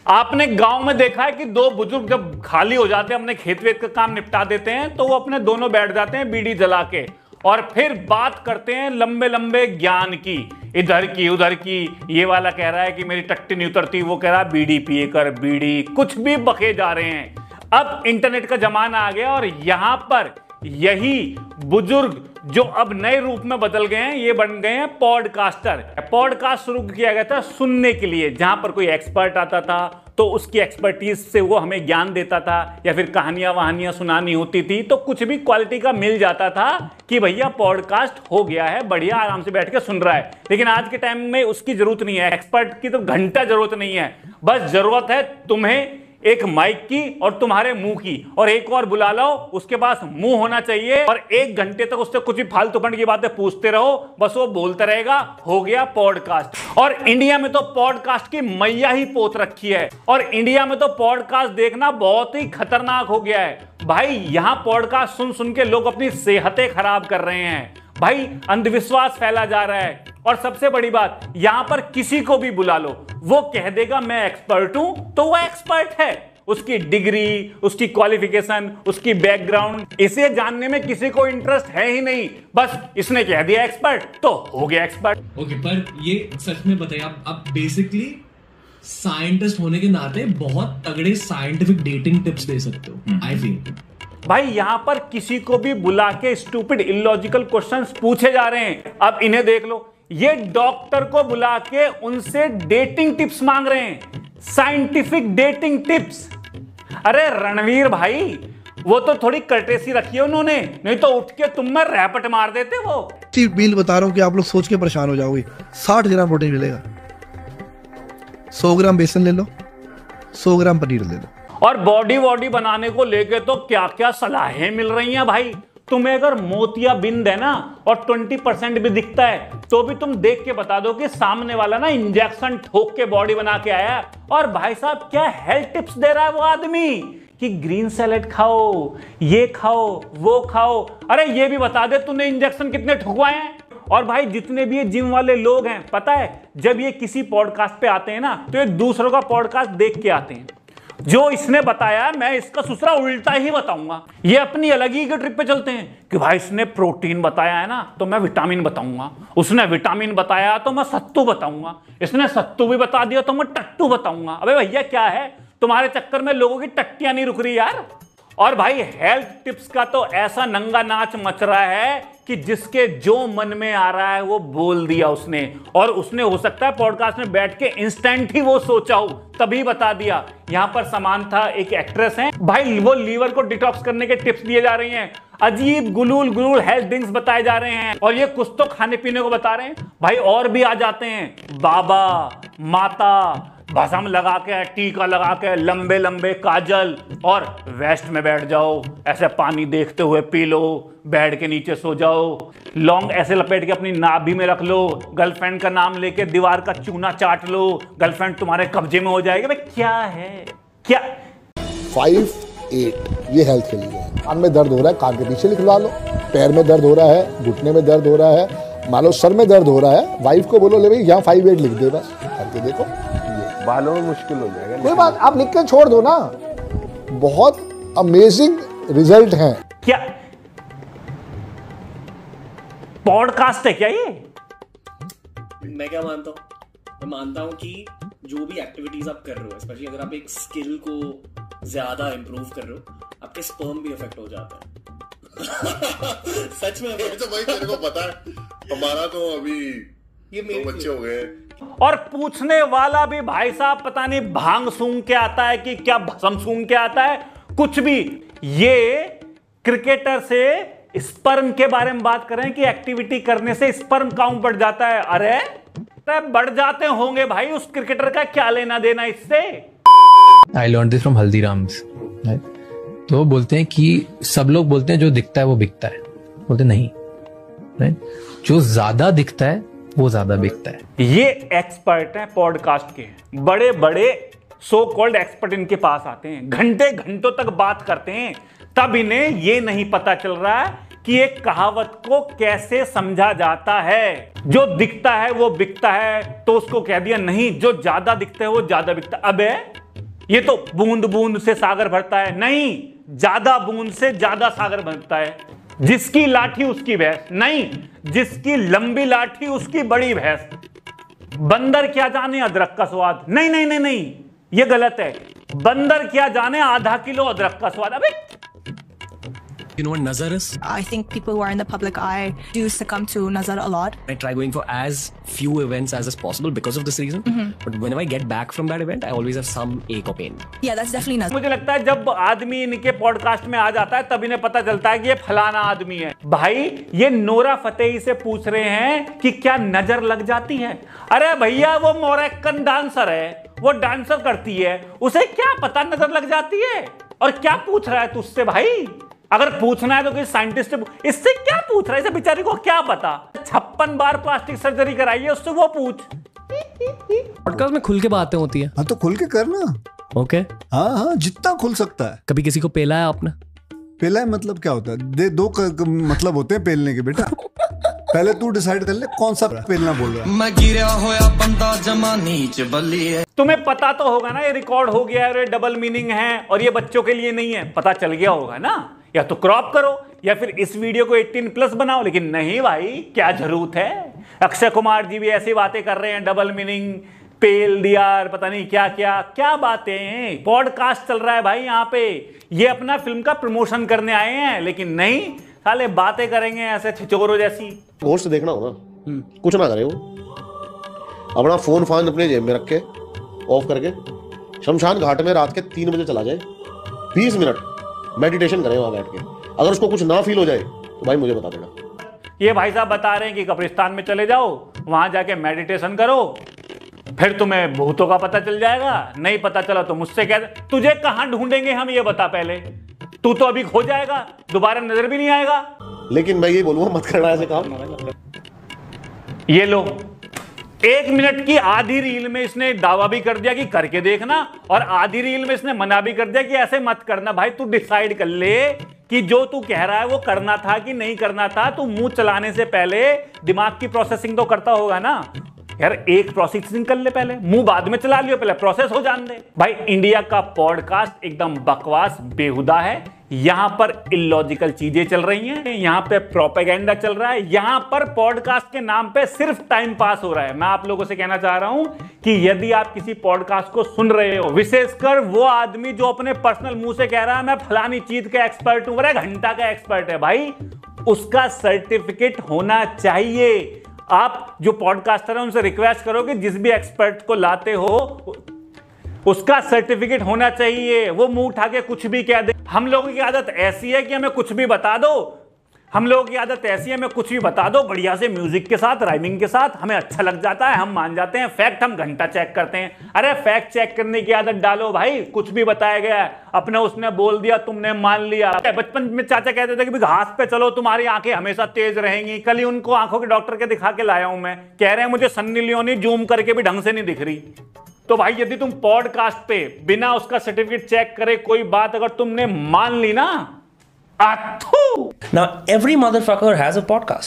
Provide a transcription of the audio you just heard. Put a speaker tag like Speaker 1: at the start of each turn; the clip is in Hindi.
Speaker 1: आपने गांव में देखा है कि दो बुजुर्ग जब खाली हो जाते हैं, अपने खेत वेत का काम निपटा देते हैं, तो वो अपने दोनों बैठ जाते हैं बीड़ी जला के और फिर बात करते हैं लंबे लंबे ज्ञान की, इधर की उधर की। ये वाला कह रहा है कि मेरी टट्टी नहीं उतरती, वो कह रहा है बीड़ी पिए कर बीड़ी, कुछ भी बके जा रहे हैं। अब इंटरनेट का जमाना आ गया और यहां पर यही बुजुर्ग जो अब नए रूप में बदल गए हैं, ये बन गए हैं पॉडकास्टर। पॉडकास्ट शुरू किया गया था सुनने के लिए, जहां पर कोई एक्सपर्ट आता था तो उसकी एक्सपर्टीज से वो हमें ज्ञान देता था, या फिर कहानियां वहानियां सुनानी होती थी तो कुछ भी क्वालिटी का मिल जाता था कि भैया पॉडकास्ट हो गया है, बढ़िया आराम से बैठ के सुन रहा है। लेकिन आज के टाइम में उसकी जरूरत नहीं है, एक्सपर्ट की तो घंटा जरूरत नहीं है, बस जरूरत है तुम्हें एक माइक की और तुम्हारे मुंह की, और एक और बुला लो, उसके पास मुंह होना चाहिए और 1 घंटे तक उससे कुछ भी फालतू फंड की बातें पूछते रहो, बस वो बोलता रहेगा। हो गया पॉडकास्ट। और इंडिया में तो पॉडकास्ट की मैया ही पोत रखी है, और इंडिया में तो पॉडकास्ट देखना बहुत ही खतरनाक हो गया है भाई। यहां पॉडकास्ट सुन सुन के लोग अपनी सेहतें खराब कर रहे हैं भाई, अंधविश्वास फैला जा रहा है। और सबसे बड़ी बात, यहां पर किसी को भी बुला लो, वो कह देगा मैं एक्सपर्ट हूं, तो वो एक्सपर्ट है। उसकी डिग्री, उसकी क्वालिफिकेशन, उसकी बैकग्राउंड, इसे जानने में किसी को इंटरेस्ट है ही नहीं, बस इसने कह दिया एक्सपर्ट तो हो गया एक्सपर्ट।
Speaker 2: ओके, पर ये सच में बताइए, आप बेसिकली साइंटिस्ट होने के नाते बहुत तगड़े साइंटिफिक डेटिंग टिप्स दे सकते हो, आई फील।
Speaker 1: भाई यहां पर किसी को भी बुला के स्टूपिड इलॉजिकल क्वेश्चंस पूछे जा रहे हैं। अब इन्हें देख लो, ये डॉक्टर को बुला के उनसे डेटिंग टिप्स मांग रहे हैं, साइंटिफिक डेटिंग टिप्स। अरे रणवीर भाई, वो तो थोड़ी कर्टेसी रखी है उन्होंने, नहीं तो उठ के तुम में रैपट मार देते वो।
Speaker 3: मील बता रहा हूं कि आप लोग सोच के परेशान हो जाओगे। 60 ग्राम प्रोटीन मिलेगा, 100 ग्राम बेसन ले लो, 100 ग्राम पनीर ले लो।
Speaker 1: और बॉडी बनाने को लेके तो क्या क्या सलाहें मिल रही हैं भाई। तुम्हें अगर मोतियाबिंद है ना और 20% भी दिखता है तो भी तुम देख के बता दो कि सामने वाला ना इंजेक्शन ठोक के बॉडी बना के आया है। और भाई साहब क्या हेल्थ टिप्स दे रहा है वो आदमी कि ग्रीन सैलेड खाओ, ये खाओ, वो खाओ। अरे ये भी बता दे तूने इंजेक्शन कितने ठुकवाए हैं। और भाई जितने भी ये जिम वाले लोग हैं, पता है जब ये किसी पॉडकास्ट पे आते हैं ना तो ये दूसरों का पॉडकास्ट देख के आते हैं। जो इसने बताया मैं इसका दूसरा उल्टा ही बताऊंगा। ये अपनी अलग ही के ट्रिप पे चलते हैं कि भाई इसने प्रोटीन बताया है ना तो मैं विटामिन बताऊंगा, उसने विटामिन बताया तो मैं सत्तू बताऊंगा, इसने सत्तू भी बता दिया तो मैं टट्टू बताऊंगा। अबे भैया क्या है, तुम्हारे चक्कर में लोगों की टट्टियां नहीं रुक रही यार। और भाई हेल्थ टिप्स का तो ऐसा नंगा नाच मच रहा है कि जिसके जो मन में आ रहा है वो बोल दिया उसने, और उसने हो सकता है पॉडकास्ट में बैठ के इंस्टेंट ही वो सोचा हो तभी बता दिया। यहां पर समांथा एक एक्ट्रेस है भाई, वो लीवर को डिटॉक्स करने के टिप्स दिए जा रही हैं, अजीब गुलूल हेल्थ ड्रिंक्स बताए जा रहे हैं, और ये कुछ तो खाने पीने को बता रहे हैं भाई। और भी आ जाते हैं बाबा माता, भस्म लगा के, टीका लगा के, लंबे लंबे काजल, और वेस्ट में बैठ जाओ, ऐसे पानी देखते हुए पी लो, बेड के नीचे सो जाओ, लौंग ऐसे लपेट के अपनी नाभि में रख लो, गर्लफ्रेंड का नाम लेके दीवार का चूना चाट लो, गर्लफ्रेंड तुम्हारे कब्जे में हो जाएगी। भाई क्या है क्या
Speaker 4: 5-8 ये हेल्थ के लिए है। कान में दर्द हो रहा है, कान के पीछे लिखवा लो। पैर में दर्द हो रहा है, घुटने में दर्द हो रहा है, मान लो सर में दर्द हो रहा है, वाइफ को बोलो ले भाई यहाँ 5-8 लिख दे, बस करके देखो,
Speaker 5: बालों में मुश्किल हो जाएगा।
Speaker 4: कोई बात, आप लिख के छोड़ दो ना, बहुत अमेजिंग रिजल्ट हैं।
Speaker 1: क्या पॉडकास्ट है क्या ये?
Speaker 2: मैं क्या मानता हूँ, मैं मानता हूँ कि जो भी एक्टिविटीज आप कर रहे हो, स्पेशली अगर आप एक स्किल को ज्यादा इंप्रूव कर रहे हो, आपके स्पर्म भी अफेक्ट हो जाता है। सच में
Speaker 6: तो भाई तेरे को पता है, हमारा तो अभी
Speaker 2: ये मेरे
Speaker 6: बच्चे हो गए।
Speaker 1: और पूछने वाला भी भाई साहब पता नहीं भांग सूंघ के आता है कि क्या भस्म सूंघ के आता है, कुछ भी। ये क्रिकेटर से स्पर्म के बारे में बात कर रहे हैं कि एक्टिविटी करने से स्पर्म काउंट बढ़ जाता है। अरे बढ़ जाते होंगे भाई, उस क्रिकेटर का क्या लेना देना इससे।
Speaker 7: I learn this from Haldiram's. तो बोलते हैं कि सब लोग बोलते हैं जो दिखता है वो बिकता है, बोलते नहीं, जो ज्यादा दिखता है वो ज्यादा बिकता है।
Speaker 1: ये एक्सपर्ट हैं पॉडकास्ट के, बड़े बड़े सो कॉल्ड एक्सपर्ट इनके पास आते हैं, घंटे घंटों तक बात करते हैं, तब इन्हें ये नहीं पता चल रहा है कि एक कहावत को कैसे समझा जाता है। जो दिखता है वो बिकता है, तो उसको कह दिया नहीं, जो ज्यादा दिखता है वो ज्यादा बिकता है। अबे ये तो बूंद बूंद से सागर भरता है, नहीं, ज्यादा बूंद से ज्यादा सागर भरता है। जिसकी लाठी उसकी भैंस, नहीं, जिसकी लंबी लाठी उसकी बड़ी भैंस। बंदर क्या जाने अदरक का स्वाद, नहीं नहीं नहीं नहीं, ये गलत है। बंदर क्या जाने आधा किलो अदरक का स्वाद। अबे
Speaker 8: You know what nazar is?
Speaker 9: I think people who are in the public eye do succumb to nazar a lot.
Speaker 8: I try going for as few events as is possible because of this reason. But whenever I get back from that event, I always have some ache or pain.
Speaker 9: Yeah, that's definitely nazar.
Speaker 1: मुझे लगता है जब आदमी इनके पॉडकास्ट में आ जाता है तब इन्हें पता चलता है कि ये फलाना आदमी है। भाई ये नोरा फतेही से पूछ रहे हैं कि क्या नजर लग जाती है। अरे भैया वो मोरक्कन डांसर है, वो डांसर करती है, उसे क्या पता नजर लग जाती है। और क्या पूछ रहा है तुझसे भाई? अगर पूछना है तो किसी साइंटिस्ट इससे क्या पूछ रहा है, इसे बेचारे को क्या पता। 56 बार प्लास्टिक सर्जरी कराई है, उससे वो पूछ।
Speaker 8: पॉडकास्ट में खुल के बातें होती है।
Speaker 10: हाँ तो खुल के करना।
Speaker 8: ओके।
Speaker 10: हाँ हाँ, जितना खुल सकता है।
Speaker 8: कभी किसी को पेला है आपने?
Speaker 10: पेला है मतलब क्या होता है? दो मतलब होते हैं पेलने के बेटा। पहले तू डिसाइड कर ले कौन सा पेलना बोल रहा है।
Speaker 11: मैं गिरा होया बंदा जमा नीच बल्ली है।
Speaker 1: तुम्हें पता तो होगा ना ये रिकॉर्ड हो गया है, डबल मीनिंग है और ये बच्चों के लिए नहीं है, पता चल गया होगा ना। या तो क्रॉप करो या फिर इस वीडियो को 18+ बनाओ, लेकिन नहीं भाई, क्या जरूरत है। अक्षय कुमार जी भी ऐसी बातें कर रहे हैं, डबल मीनिंग, पेल दिया, पता नहीं क्या क्या क्या बातें। पॉडकास्ट चल रहा है भाई यहाँ पे, ये अपना फिल्म का प्रमोशन करने आए हैं, लेकिन नहीं, साले बातें करेंगे ऐसे छिचोरों जैसी।
Speaker 6: घोस्ट देखना हो ना, कुछ ना करे वो, अपना फोन फान अपने जेब में रख के ऑफ करके शमशान घाट में रात के 3 बजे चला जाए, 20 मिनट मेडिटेशन करे वहां बैठ के। अगर उसको कुछ ना फील हो जाए तो भाई मुझे बता देना।
Speaker 1: ये भाई साहब बता रहे हैं कि कब्रिस्तान में चले जाओ, वहां जाके मेडिटेशन करो, फिर तुम्हें भूतों का पता चल जाएगा। नहीं पता चला तो मुझसे कह दे। तुझे कहां ढूंढेंगे हम, ये बता पहले। तू तो अभी खो जाएगा, दोबारा नजर भी नहीं आएगा।
Speaker 6: लेकिन मैं ये बोलूंगा मत करना ऐसे काम।
Speaker 1: ये लो, 1 मिनट की आधी रील में इसने दावा भी कर दिया कि करके देखना, और आधी रील में इसने मना भी कर दिया कि ऐसे मत करना। भाई तू डिसाइड कर ले कि जो तू कह रहा है वो करना था कि नहीं करना था। तू मुंह चलाने से पहले दिमाग की प्रोसेसिंग तो करता होगा ना यार। एक प्रोसेसिंग कर ले पहले, मुंह बाद में चला लियो, पहले प्रोसेस हो जान दे। भाई इंडिया का पॉडकास्ट एकदम बकवास बेहुदा है। यहां पर इलॉजिकल चीजें चल रही हैं, यहां पे प्रोपेगेंडा चल रहा है, यहां पर पॉडकास्ट के नाम पे सिर्फ टाइम पास हो रहा है। मैं आप लोगों से कहना चाह रहा हूं कि यदि आप किसी पॉडकास्ट को सुन रहे हो, विशेषकर वो आदमी जो अपने पर्सनल मुंह से कह रहा है मैं फलानी चीज का एक्सपर्ट हूं, अरे घंटा का एक्सपर्ट है भाई, उसका सर्टिफिकेट होना चाहिए। आप जो पॉडकास्टर है उनसे रिक्वेस्ट करो कि जिस भी एक्सपर्ट को लाते हो उसका सर्टिफिकेट होना चाहिए। वो मुंह उठा के कुछ भी कह दे। हम लोगों की आदत ऐसी है कि हमें कुछ भी बता दो, हम लोगों की आदत ऐसी है हमें कुछ भी बता दो बढ़िया से म्यूजिक के साथ, राइमिंग के साथ, हमें अच्छा लग जाता है, हम मान जाते हैं। फैक्ट हम घंटा चेक करते हैं। अरे फैक्ट चेक करने की आदत डालो भाई, कुछ भी बताया गया है अपने उसने बोल दिया तुमने मान लिया। बचपन में चाचा कहते थे कि घास पे चलो तुम्हारी आंखें हमेशा तेज रहेंगी। कल ही उनको आंखों के डॉक्टर के दिखा के लाया हूं मैं, कह रहे हैं मुझे सन्नी लियोनी जूम करके भी ढंग से नहीं दिख रही। तो भाई यदि तुम पॉडकास्ट पे बिना उसका सर्टिफिकेट चेक करे कोई बात अगर तुमने मान ली ना,
Speaker 11: Now every motherfucker has a podcast.